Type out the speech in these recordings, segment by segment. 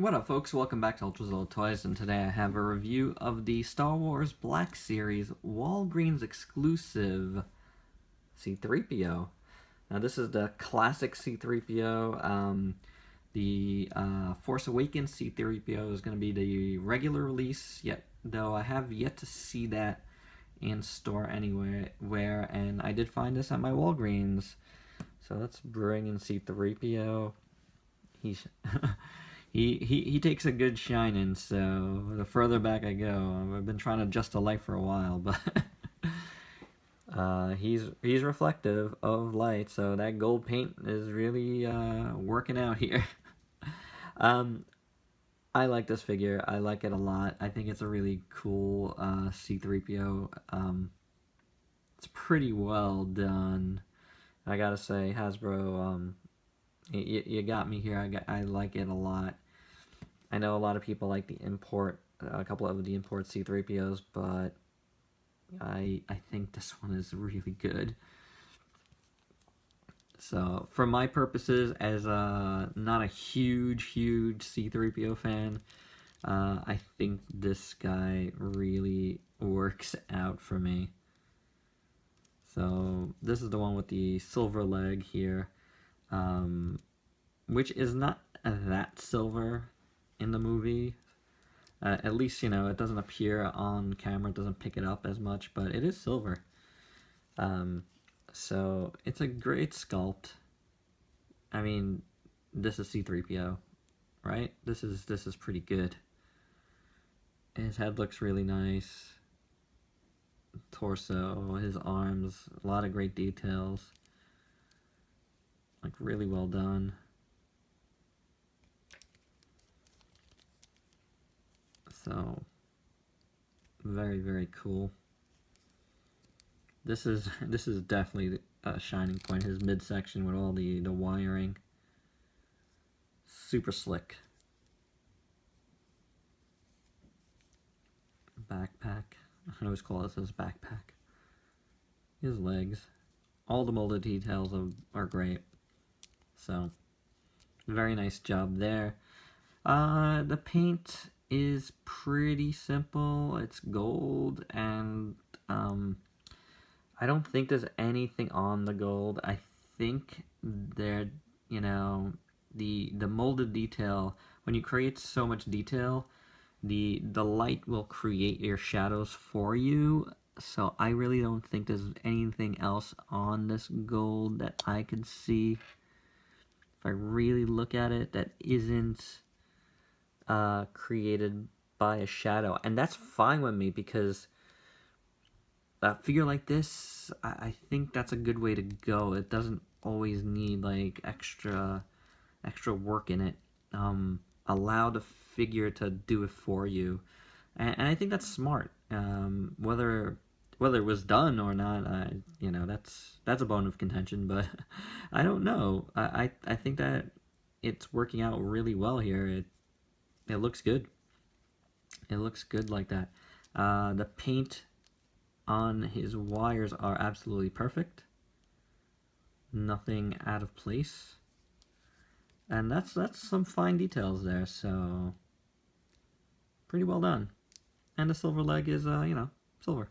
What up, folks? Welcome back to ULTRAZILLA Toys, and today I have a review of the Star Wars Black Series Walgreens exclusive C-3PO. Now, this is the classic C-3PO. The Force Awakens C-3PO is going to be the regular release, yet though I have yet to see that in store anywhere, and I did find this at my Walgreens. So let's bring in C-3PO. He's he takes a good shining, so the further back I go, I've been trying to adjust to light for a while, but he's reflective of light, so that gold paint is really working out here. I like this figure. I like it a lot. I think it's a really cool C-3PO. It's pretty well done. I gotta say, Hasbro, you got me here. I like it a lot. I know a lot of people like the import, a couple of the import C-3POs, but I think this one is really good. So, for my purposes, as not a huge C-3PO fan, I think this guy really works out for me. So, this is the one with the silver leg here, which is not that silver in the movie. At least, you know, it doesn't appear on camera, it doesn't pick it up as much, but it is silver. So it's a great sculpt. I mean, this is C-3PO, right? This is pretty good. His head looks really nice. Torso, his arms, a lot of great details. Like, really well done. So, very cool. This is definitely a shining point. His midsection with all the wiring, super slick. Backpack. I always call this his backpack. His legs. All the molded details are great. So, very nice job there. The paint is pretty simple. It's gold, and I don't think there's anything on the gold. I think there, you know, the molded detail, when you create so much detail, the light will create your shadows for you. So I really don't think there's anything else on this gold that I could see, if I really look at it, that isn't created by a shadow. And that's fine with me, because a figure like this, I think that's a good way to go. It doesn't always need like extra work in it. Allow the figure to do it for you, and I think that's smart. Whether it was done or not, you know, that's a bone of contention. But I don't know. I think that it's working out really well here. It looks good. It looks good like that. The paint on his wires are absolutely perfect. Nothing out of place. And that's some fine details there, so pretty well done. And the silver leg is, you know, silver.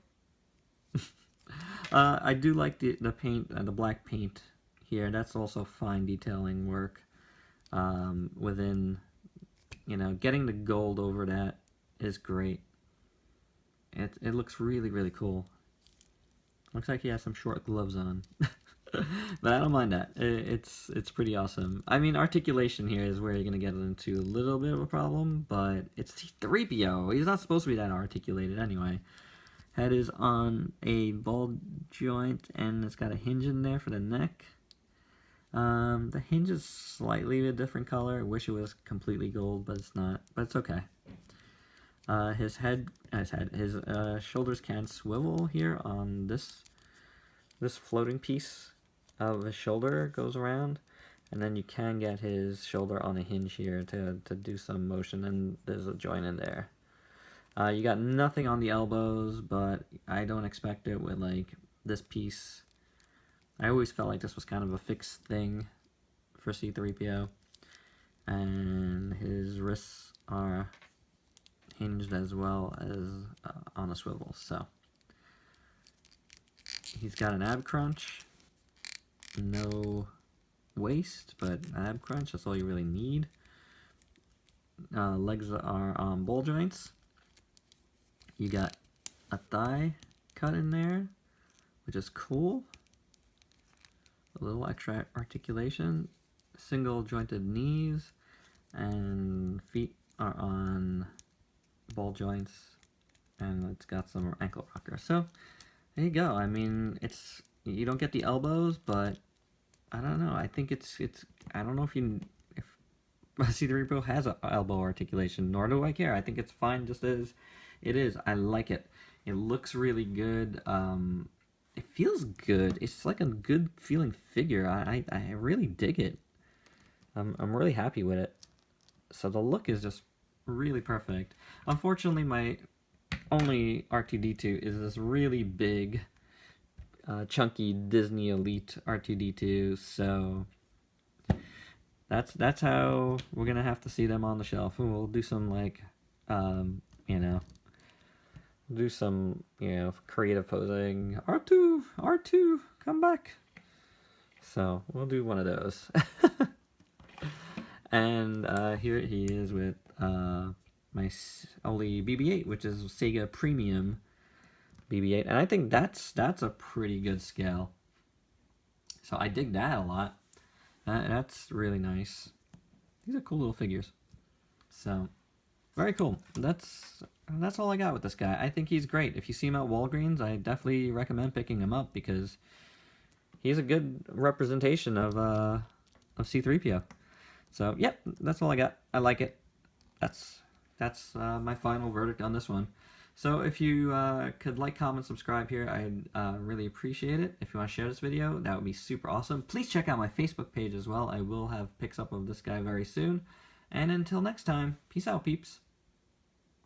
I do like the paint, the black paint here. That's also fine detailing work. Within, you know, getting the gold over that is great. It looks really cool. Looks like he has some short gloves on. But I don't mind that. It's pretty awesome. I mean, articulation here is where you're going to get into a little bit of a problem, but it's C-3PO. He's not supposed to be that articulated anyway. Head is on a ball joint, and it's got a hinge in there for the neck. The hinge is slightly a different color. I wish it was completely gold, but it's not. But it's okay. His shoulders can swivel here on this floating piece of his shoulder goes around, and then you can get his shoulder on a hinge here to do some motion, and there's a joint in there. You got nothing on the elbows, but I don't expect it with like this piece. I always felt like this was kind of a fixed thing for C-3PO. And his wrists are hinged as well as on a swivel. So he's got an ab crunch, no waist, but ab crunch, that's all you really need. Legs are on ball joints. You got a thigh cut in there, which is cool. A little extra articulation. Single jointed knees, and feet are on ball joints, and it's got some ankle rocker. So there you go. I mean, you don't get the elbows, but I don't know. I think it's I don't know if C-3Po has an elbow articulation, nor do I care. I think it's fine just as it is. I like it. It looks really good. It feels good. It's like a good feeling figure. I really dig it. I'm really happy with it. So the look is just really perfect. Unfortunately, my only R2-D2 is this really big, chunky Disney Elite R2-D2. So that's how we're gonna have to see them on the shelf. We'll do some like, do some creative posing. R2, come back. So we'll do one of those. And here he is with my only BB-8, which is Sega Premium BB-8, and I think that's a pretty good scale. So I dig that a lot. That's really nice. These are cool little figures. So very cool. That's all I got with this guy. I think he's great. If you see him at Walgreens, I definitely recommend picking him up because he's a good representation of C-3PO. So, yep, that's all I got. I like it. That's my final verdict on this one. So if you could like, comment, subscribe here, I'd really appreciate it. If you want to share this video, that would be super awesome. Please check out my Facebook page as well. I will have pics up of this guy very soon. And until next time, peace out, peeps.